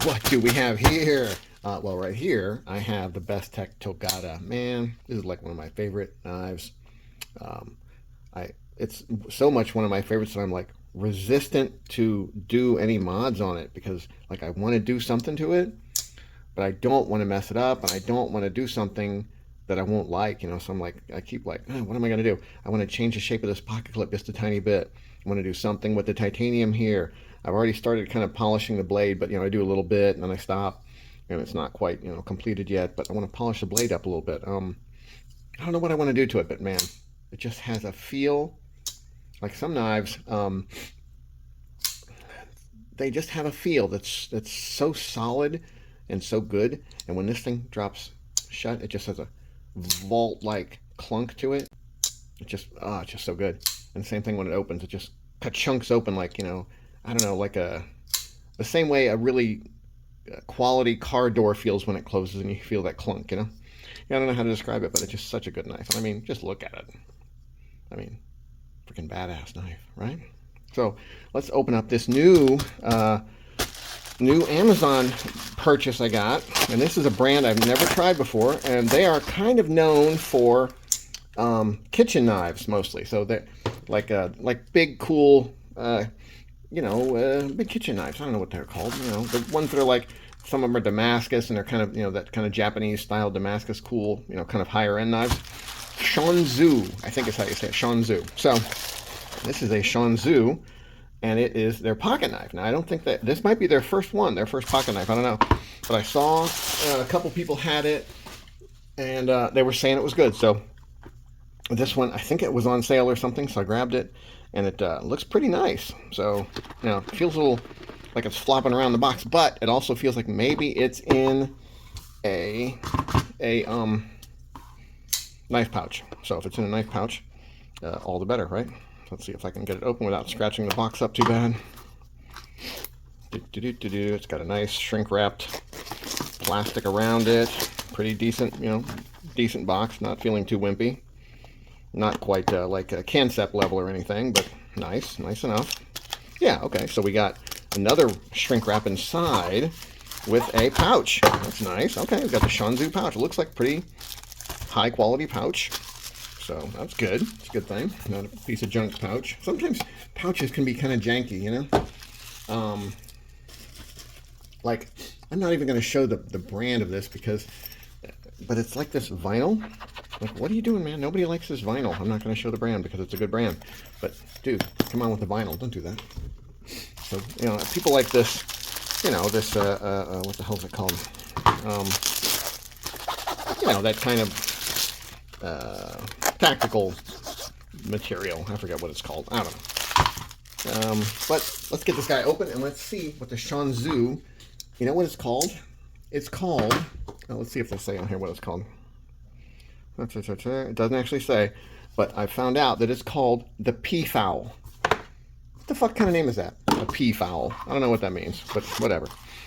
What do we have here? Well, right here, I have the Best Tech Togata. Man, this is like one of my favorite knives. Um, it's so much one of my favorites that I'm like resistant to do any mods on it because like I want to do something to it, but I don't want to mess it up, and I don't want to do something that I won't like, So I'm like, I keep like, what am I going to do? I want to change the shape of this pocket clip just a tiny bit. I want to do something with the titanium here. I've already started kind of polishing the blade, but I do a little bit and then I stop, and it's not quite completed yet. But I want to polish the blade up a little bit. I don't know what I want to do to it, but man, it just has a feel like some knives. They just have a feel that's so solid and so good. And when this thing drops shut, it just has a vault-like clunk to it. It's just so good. And same thing when it opens, it just chunks open like I don't know, like the same way a really quality car door feels when it closes and you feel that clunk. I don't know how to describe it, but it's just such a good knife. And I mean, just look at it. I mean, freaking badass knife, right? So let's open up this new Amazon purchase I got, and this is a brand I've never tried before, and they are kind of known for kitchen knives mostly. So they're like big, cool, big kitchen knives. I don't know what they're called. The ones that are like, some of them are Damascus, and they're kind of that kind of Japanese style Damascus, cool, kind of higher end knives. Shanzu, I think is how you say it, Shanzu. So this is a Shanzu, and it is their pocket knife. Now, I don't think that this might be their first pocket knife. I don't know, but I saw a couple people had it, and they were saying it was good. So this one, I think it was on sale or something, so I grabbed it, and it looks pretty nice. So it feels a little like it's flopping around the box, but it also feels like maybe it's in a knife pouch. So if it's in a knife pouch, all the better, right? Let's see if I can get it open without scratching the box up too bad. It's got a nice shrink-wrapped plastic around it. Pretty decent, decent box. Not feeling too wimpy. Not quite like a Cansep level or anything, but nice enough. Yeah, okay, so we got another shrink wrap inside with a pouch. That's nice. Okay, we got the Shanzu pouch. It looks like pretty high quality pouch. So that's good. It's a good thing. Not a piece of junk pouch. Sometimes pouches can be kind of janky, Like, I'm not even going to show the brand of this but it's like this vinyl. Like, what are you doing, man? Nobody likes this vinyl. I'm not going to show the brand because it's a good brand. But, dude, come on with the vinyl. Don't do that. So, people like this, what the hell is it called? That kind of tactical material. I forget what it's called. I don't know. But let's get this guy open and let's see what the Shanzu, you know what it's called? It's called, let's see if they say on here what it's called. It doesn't actually say, but I found out that it's called the Peafowl. What the fuck kind of name is that? A Peafowl. I don't know what that means, but whatever.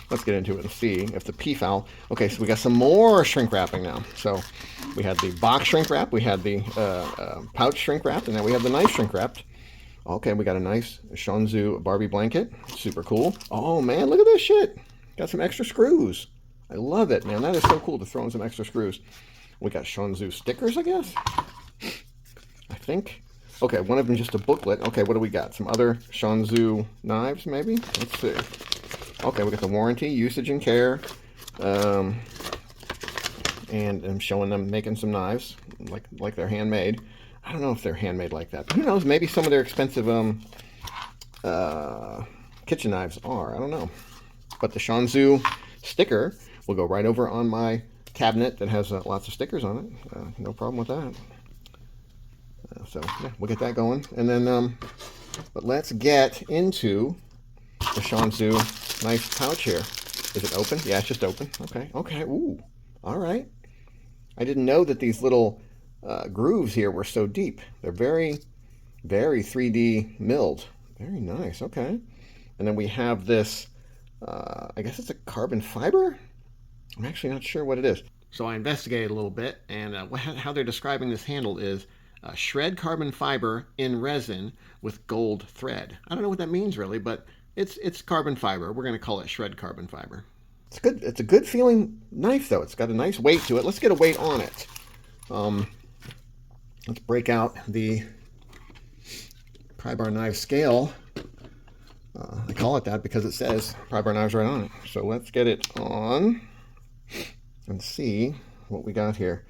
Let's get into it and see if the Peafowl. Okay, so we got some more shrink wrapping now. So we had the box shrink wrap, we had the pouch shrink wrap, and then we have the knife shrink wrapped. Okay, we got a nice Shanzu Barbie blanket. Super cool. Oh man, look at this shit. Got some extra screws. I love it, man. That is so cool to throw in some extra screws. We got Shanzu stickers, I guess. I think. Okay, one of them just a booklet. Okay, what do we got? Some other Shanzu knives, maybe? Let's see. Okay, we got the warranty, usage and care. And I'm showing them making some knives, like they're handmade. I don't know if they're handmade like that. But who knows? Maybe some of their expensive kitchen knives are. I don't know. But the Shanzu sticker will go right over on my cabinet that has lots of stickers on it. No problem with that. So yeah, we'll get that going. And then, but let's get into the Shanzu knife pouch here. Is it open? Yeah, it's just open. Okay. Ooh, all right. I didn't know that these little grooves here were so deep. They're very, very 3D milled. Very nice. Okay. And then we have this, I guess it's a carbon fiber? I'm actually not sure what it is. So I investigated a little bit, and how they're describing this handle is shred carbon fiber in resin with gold thread. I don't know what that means really, but it's carbon fiber. We're going to call it shred carbon fiber. It's good. It's a good feeling knife, though. It's got a nice weight to it. Let's get a weight on it. Let's break out the pry bar knife scale. I call it that because it says pry bar knives right on it. So let's get it on and see what we got here.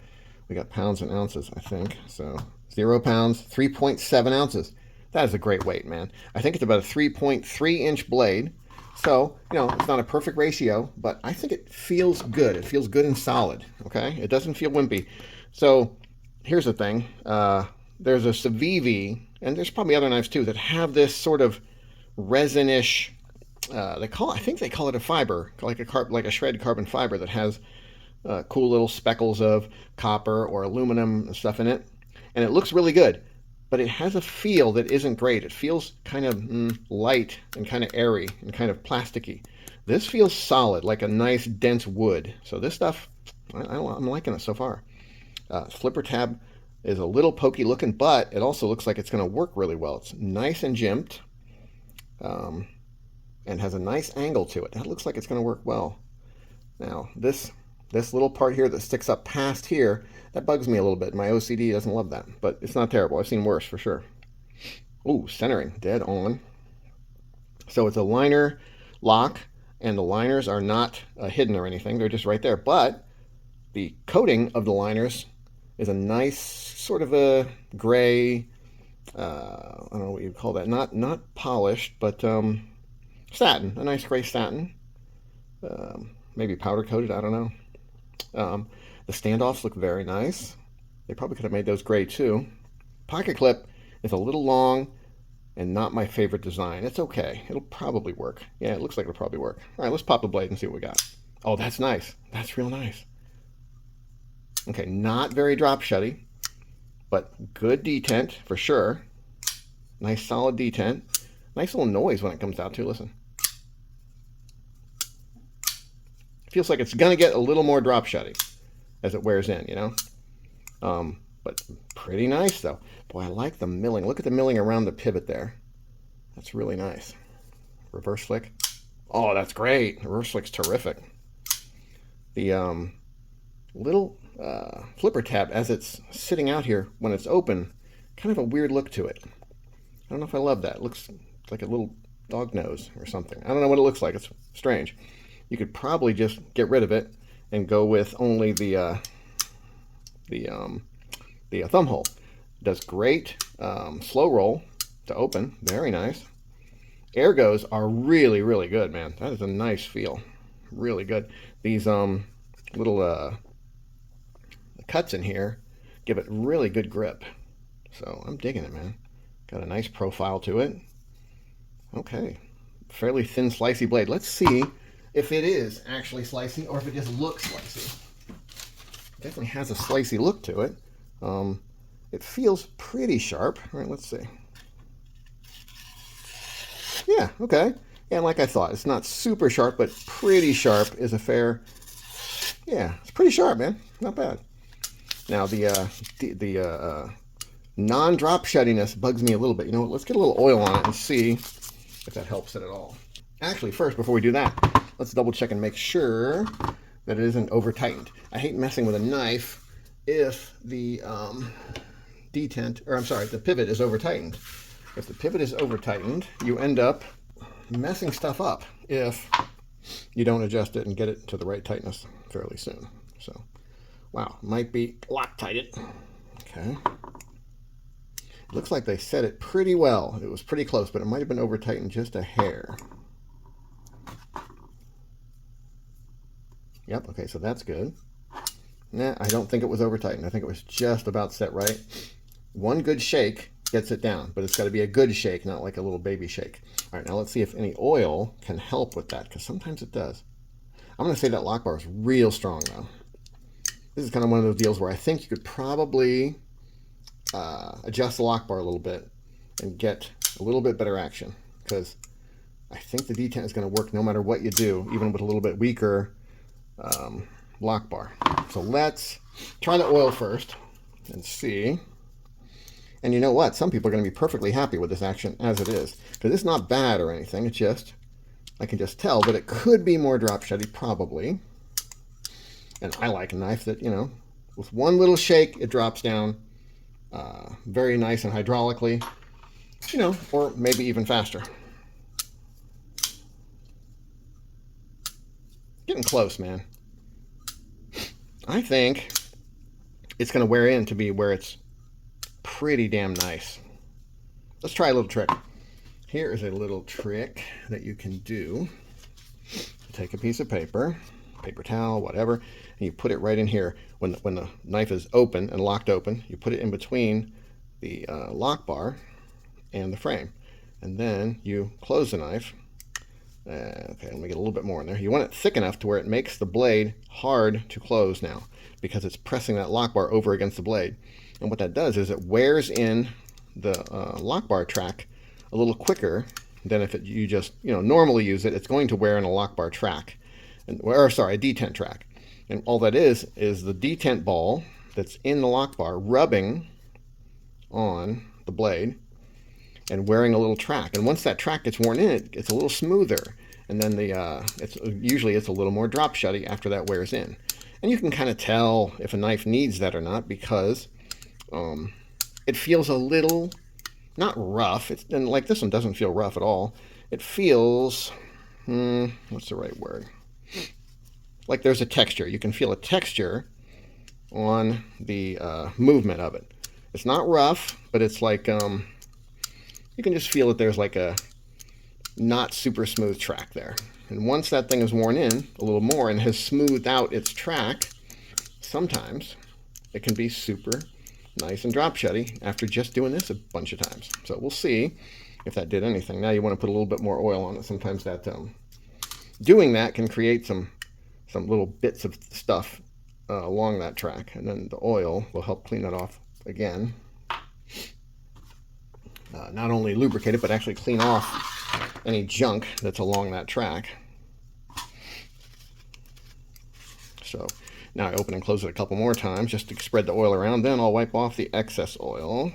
We got pounds and ounces, I think. So 0 pounds, 3.7 ounces. That is a great weight, man. I think it's about a 3.3-inch blade. So, you know, it's not a perfect ratio, but I think it feels good. It feels good and solid, okay? It doesn't feel wimpy. So here's the thing. There's a Civivi, and there's probably other knives too, that have this sort of resinish, I think they call it a fiber, like a shred carbon fiber that has cool little speckles of copper or aluminum and stuff in it. And it looks really good, but it has a feel that isn't great. It feels kind of light and kind of airy and kind of plasticky. This feels solid, like a nice dense wood. So this stuff, I'm liking it so far. Flipper tab is a little pokey looking, but it also looks like it's going to work really well. It's nice and jimped, and has a nice angle to it. That looks like it's going to work well. Now, this little part here that sticks up past here, that bugs me a little bit. My OCD doesn't love that, but it's not terrible. I've seen worse for sure. Ooh, centering, dead on. So it's a liner lock, and the liners are not hidden or anything. They're just right there. But the coating of the liners is a nice sort of a gray, I don't know what you'd call that. Not polished, but satin, a nice gray satin. Maybe powder coated, I don't know. The standoffs look very nice. They probably could have made those gray too. Pocket clip is a little long and not my favorite design. It's okay. It'll probably work. Yeah, it looks like it'll probably work. All right, let's pop the blade and see what we got. Oh, that's nice. That's real nice. Okay, not very drop shutty, but good detent for sure. Nice solid detent. Nice little noise when it comes out too. Listen. Feels like it's gonna get a little more drop shutty as it wears in, you know. But pretty nice though. Boy, I like the milling. Look at the milling around the pivot there. That's really nice. Reverse flick. Oh, that's great. Reverse flick's terrific. The little flipper tab, as it's sitting out here when it's open, kind of a weird look to it. I don't know if I love that. It looks like a little dog nose or something. I don't know what it looks like. It's strange. You could probably just get rid of it and go with only the thumb hole. Does great slow roll to open. Very nice. Ergos are really, really good, man. That is a nice feel. Really good. These little cuts in here give it really good grip. So I'm digging it, man. Got a nice profile to it. Okay. Fairly thin, slicey blade. Let's see if it is actually slicey or if it just looks slicey. It definitely has a slicey look to it. It feels pretty sharp. All right, let's see. Yeah, okay. Yeah, like I thought. It's not super sharp, but pretty sharp is a fair... Yeah, it's pretty sharp, man. Not bad. Now, the non-drop shuttiness bugs me a little bit. You know what? Let's get a little oil on it and see if that helps it at all. Actually, first, before we do that, let's double check and make sure that it isn't over-tightened. I hate messing with a knife if the the pivot is over-tightened. If the pivot is over-tightened, you end up messing stuff up if you don't adjust it and get it to the right tightness fairly soon. So, wow, might be Loctited. Okay. Looks like they set it pretty well. It was pretty close, but it might have been over-tightened just a hair. Yep, okay, so that's good. Nah, I don't think it was over-tightened. I think it was just about set right. One good shake gets it down, but it's got to be a good shake, not like a little baby shake. All right, now let's see if any oil can help with that, because sometimes it does. I'm going to say that lock bar is real strong, though. This is kind of one of those deals where I think you could probably adjust the lock bar a little bit and get a little bit better action, because I think the detent is going to work no matter what you do, even with a little bit weaker lock bar. So let's try the oil first and see. And you know what? Some people are going to be perfectly happy with this action as it is, because it's not bad or anything. It's just I can just tell, but it could be more drop shutty, probably. And I like a knife that, you know, with one little shake, it drops down very nice and hydraulically, you know, or maybe even faster. Getting close, man. I think it's going to wear in to be where it's pretty damn nice. Let's try a little trick. Here is a little trick that you can do. Take a piece of paper, paper towel, whatever, and you put it right in here. When the knife is open and locked open, you put it in between the lock bar and the frame. And then you close the knife. Okay, let me get a little bit more in there. You want it thick enough to where it makes the blade hard to close now, because it's pressing that lock bar over against the blade. And what that does is it wears in the lock bar track a little quicker than if you just, you know, normally use it. It's going to wear in a lock bar track, or sorry, a detent track. And all that is the detent ball that's in the lock bar rubbing on the blade and wearing a little track. And once that track gets worn in, it's a little smoother. And then it's usually a little more drop shutty after that wears in. And you can kind of tell if a knife needs that or not, because it feels a little, not rough. And like this one doesn't feel rough at all. It feels, what's the right word? Like there's a texture. You can feel a texture on the movement of it. It's not rough, but it's like, you can just feel that there's like a not super smooth track there. And once that thing is worn in a little more and has smoothed out its track, sometimes it can be super nice and drop shutty after just doing this a bunch of times. So we'll see if that did anything. Now you want to put a little bit more oil on it. Sometimes that doing that can create some little bits of stuff along that track, and then the oil will help clean that off again. Not only lubricate it, but actually clean off any junk that's along that track. So now I open and close it a couple more times just to spread the oil around. Then I'll wipe off the excess oil.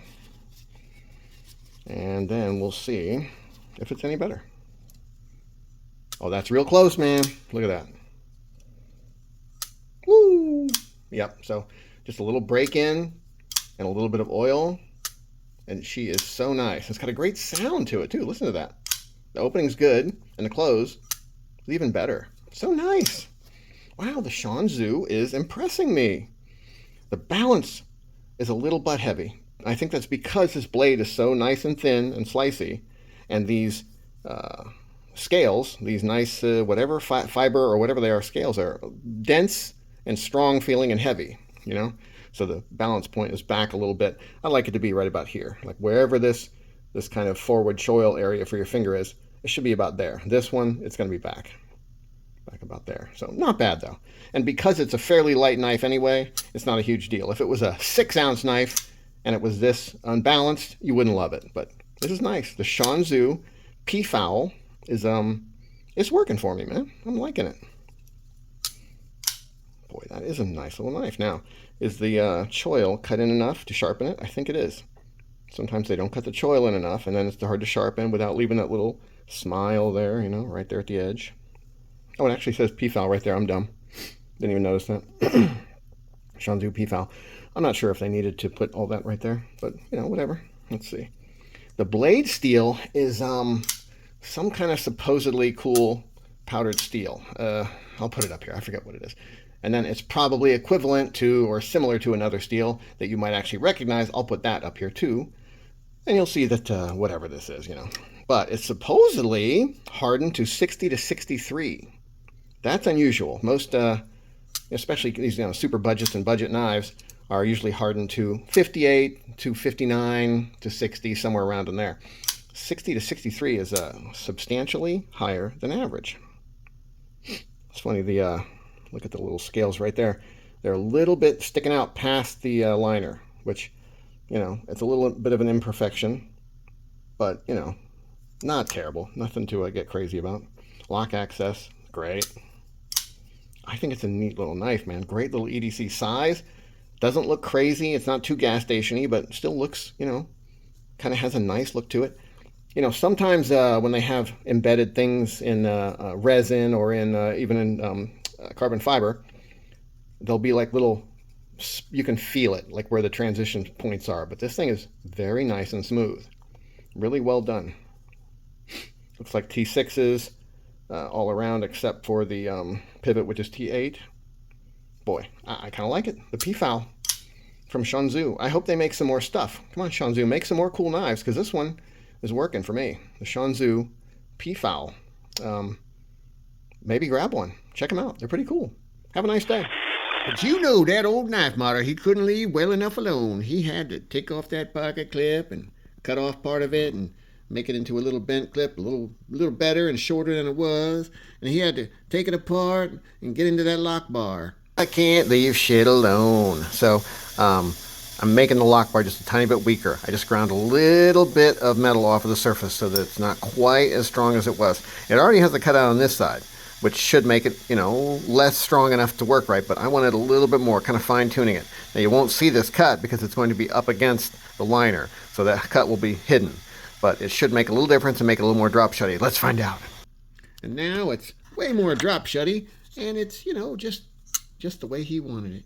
And then we'll see if it's any better. Oh, that's real close, man. Look at that. Woo! Yep, so just a little break in and a little bit of oil. And she is so nice. It's got a great sound to it, too. Listen to that. The opening's good, and the close is even better. So nice. Wow, the Shanzu is impressing me. The balance is a little butt heavy. I think that's because this blade is so nice and thin and slicey, and these scales, these nice whatever fiber or whatever they are, scales are dense and strong feeling and heavy, you know? So the balance point is back a little bit. I like it to be right about here. Like wherever this kind of forward choil area for your finger is, it should be about there. This one, it's going to be back about there. So not bad though. And because it's a fairly light knife anyway, it's not a huge deal. If it was a 6-ounce knife and it was this unbalanced, you wouldn't love it. But this is nice. The Shanzu Peafowl is it's working for me, man. I'm liking it. Boy, that is a nice little knife. Now, is the choil cut in enough to sharpen it? I think it is. Sometimes they don't cut the choil in enough, and then it's hard to sharpen without leaving that little smile there, you know, right there at the edge. Oh, it actually says Peafowl right there. I'm dumb. Didn't even notice that. Shanzu Peafowl. I'm not sure if they needed to put all that right there, but, you know, whatever. Let's see. The blade steel is some kind of supposedly cool powdered steel. I'll put it up here. I forget what it is. And then it's probably equivalent to or similar to another steel that you might actually recognize. I'll put that up here too. And you'll see that whatever this is, you know. But it's supposedly hardened to 60 to 63. That's unusual. Most, especially these super budgets and budget knives, are usually hardened to 58 to 59 to 60, somewhere around in there. 60 to 63 is substantially higher than average. It's funny, look at the little scales right there. They're a little bit sticking out past the liner, which, you know, it's a little bit of an imperfection, but, you know, not terrible. Nothing to get crazy about. Lock access, great. I think it's a neat little knife, man. Great little EDC size. Doesn't look crazy. It's not too gas station-y, but still looks, you know, kind of has a nice look to it. You know, sometimes when they have embedded things in resin or in even in carbon fiber, there'll be like little, you can feel it, like where the transition points are. But this thing is very nice and smooth. Really well done. Looks like T6s all around except for the pivot, which is T8. Boy, I kind of like it. The Peafowl from Shanzu. I hope they make some more stuff. Come on, Shanzu, make some more cool knives, because this one is working for me. The Shanzu Peafowl. Maybe grab one. Check them out. They're pretty cool. Have a nice day. But you know that old knife modder, he couldn't leave well enough alone. He had to take off that pocket clip and cut off part of it and make it into a little bent clip, a little better and shorter than it was. And he had to take it apart and get into that lock bar. I can't leave shit alone. So I'm making the lock bar just a tiny bit weaker. I just ground a little bit of metal off of the surface so that it's not quite as strong as it was. It already has a cutout on this side, which should make it, you know, less strong enough to work right, but I wanted a little bit more, kind of fine-tuning it. Now, you won't see this cut because it's going to be up against the liner, so that cut will be hidden. But it should make a little difference and make it a little more drop-shutty. Let's find out. And now it's way more drop-shutty, and it's, you know, just the way he wanted it.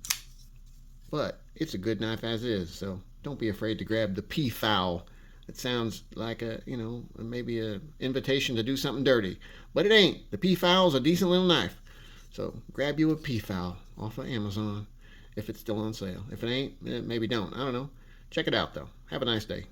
But it's a good knife as is, so don't be afraid to grab the Peafowl. It sounds like a, you know, maybe a invitation to do something dirty. But it ain't. The Peafowl's a decent little knife. So grab you a Peafowl off of Amazon if it's still on sale. If it ain't, maybe don't. I don't know. Check it out, though. Have a nice day.